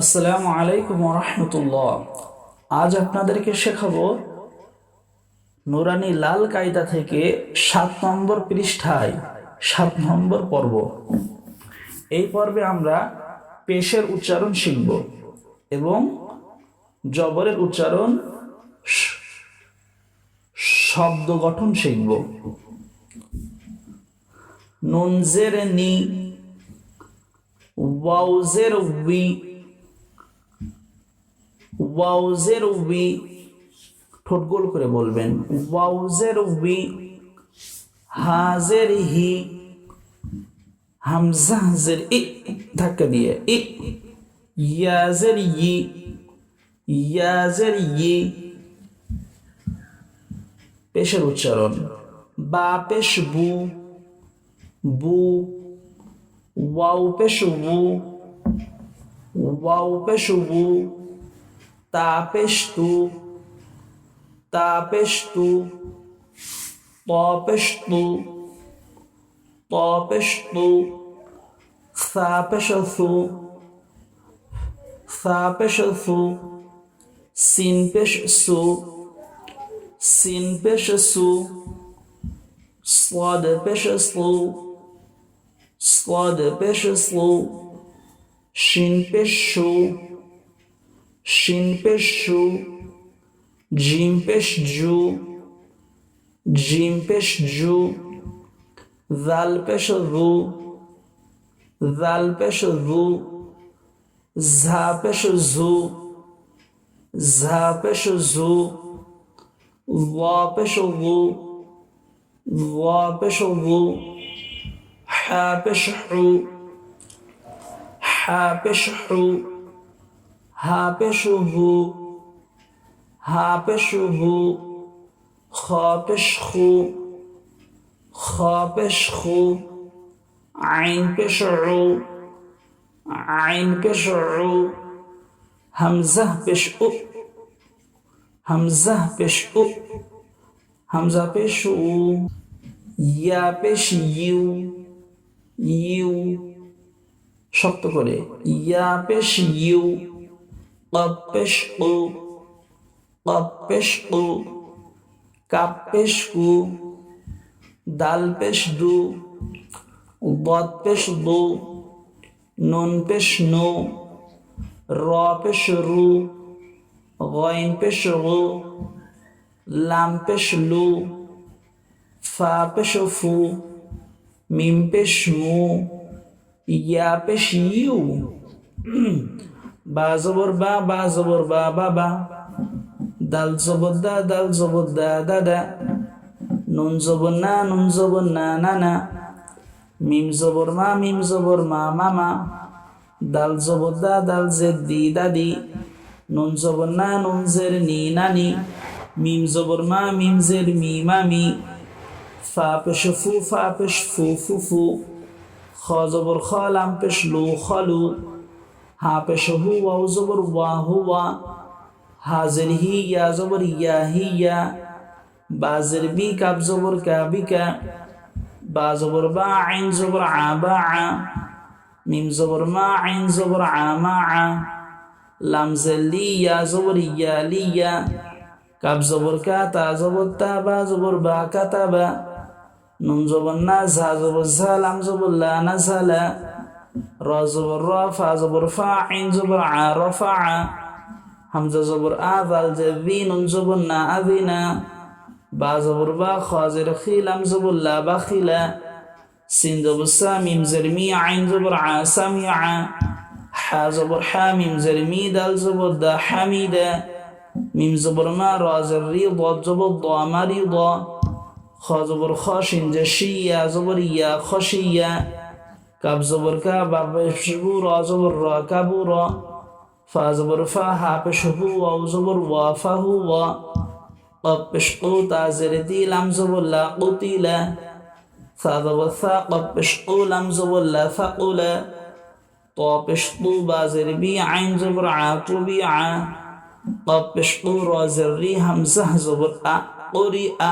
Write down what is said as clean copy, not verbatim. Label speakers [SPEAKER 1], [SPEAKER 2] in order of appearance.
[SPEAKER 1] আসসালামু আলাইকুম ওয়া রাহমাতুল্লাহ। আজ আপনাদেরকে শেখাবো নুরানি লাল কায়দা থেকে 7 নম্বর পৃষ্ঠায় 7 নম্বর পর্ব। এই পর্বে আমরা পেশের উচ্চারণ শিখব এবং জবরের উচ্চারণ, শব্দ গঠন শিখব। নুন জের নি, ওয়াও জের উই, ওয়াও জের উই, ঠোঁট গোল করে বলবেন। ওয়াও জের উই, হা জের হি, হামজা জের ই, ধাক্কা দিয়ে ই, ইয়া জের ই, ইয়া জের ই। পেশের উচ্চারণ: বা পেশ বু, বু, ওয়াও পেশ উ, ওয়াও পেশ উ, তা পেশ তু, তা পেশ তু, ত পেশ তু, ত পেশ তু, সা পেশ সু, সা পেশ সু, সিন পেশ সু, সিন পেশ সু, صاد পেশ সু, صاد পেশ সু, শিন পেশ শু, শিন পেশ শু, জিম পেশ জু, জিম পেশ জু, জাল পেশ জু, জাল পেশ জু, ঝা পেশ জু, ঝা পেশ জু, ওয়া পেশ জু, ওয়া পেশ জু, হা পেশ হু, হা পেশ হু, হা পেশ হু, হা পেশ হু, খ পেশ খু, খ পেশ খু, আইন পেশ উ, আইন পেশ উ, হামজা পেশ উ, হামজা পেশ উ, হামজা পেশ উ, ইয়া পেশ ইউ, ইউ, শক্ত করে ইয়া পেশ ইউ, কফ পেশ উ, কফ পেশ উ, কাপ পেশ কু, দাল পেশ দু, বদ পেশ দু, নুন পেশ নু, র পেশ রু, গইন পেশ গু, লাম পেশ লু, ফা পেশ ফু, মিম পেশ মু, ইয়া পেশ ইউ, বা জবর বা, বা জবর বা, বাবা, দাল জবর দা, দাল জবর দা, দাদা, নুন জবর না, নুন জবর না, নানা, মিম জবর মা, মিম জবর মা, মামা, দাল জবর দা, দাল জের দি, দাদি, নুন জবর না, নুন জের নি, নানি, মিম জবর মা, মিম জের মি, মামি, ফা পেশ ফু, ফা পেশ ফু, ফুফু, খ জবর খ, লাম পেশ লু, খলু, হা পেশ হু, ওয়াও জবর ওয়া, হুয়া, হাজের হি, ইয়া জবর ইয়া, হিয়া, বাজের বি, কাব জবর কা, বিকা, বা জবর বা, আইন জবর আ, বা আ, মিম জবর মা, আইন জবর আ, মা আ, লাম জের লি, ইয়া জবর ইয়া, লিয়া, কাব জবর কা, তা জবর তা, বা জবর বা, কাতাবা, নুন জবর না, ঝা জবর ঝা, লাম জবর লা, নাজালা, র জবর র, ফা জবর ফা, আইন জবর আ, রফা, হামজা জবর আ, জাল জের জি, নুন জবর না, আযিনা, বা জবর বা, খ জের খি, লাম জবর লা, বাখিলা, সিন জবর সা, মিম জের মি, আইন জবর আ, সামিআ, হা জবর হা, মিম জের মি, দাল জবর দা, হামিদা, মিম জবর মা, র জের রি, ضاد জবর দ, মারিদা, খ জবর খ, শিন জের শি, ইয়া জবর ইয়া, খশিয়া, কাব জবর কা, বা পেশ বু, র জবর র, কাবুরা, ফা জবর ফা, হা পেশ হু, ওয়াও জবর ওয়া, ফাহুয়া, কফ পেশ কু, তা জের দি, লাম জবর লা, কুতিলা, সা জবর সা, কফ পেশ কু, লাম জবর লা, ফাকুলা, ত পেশ তু, বা জের বি, আইন জবর আ, তুবিআ, কফ পেশ কু, র জের রি, হামজা জবর আ, কুরিআ।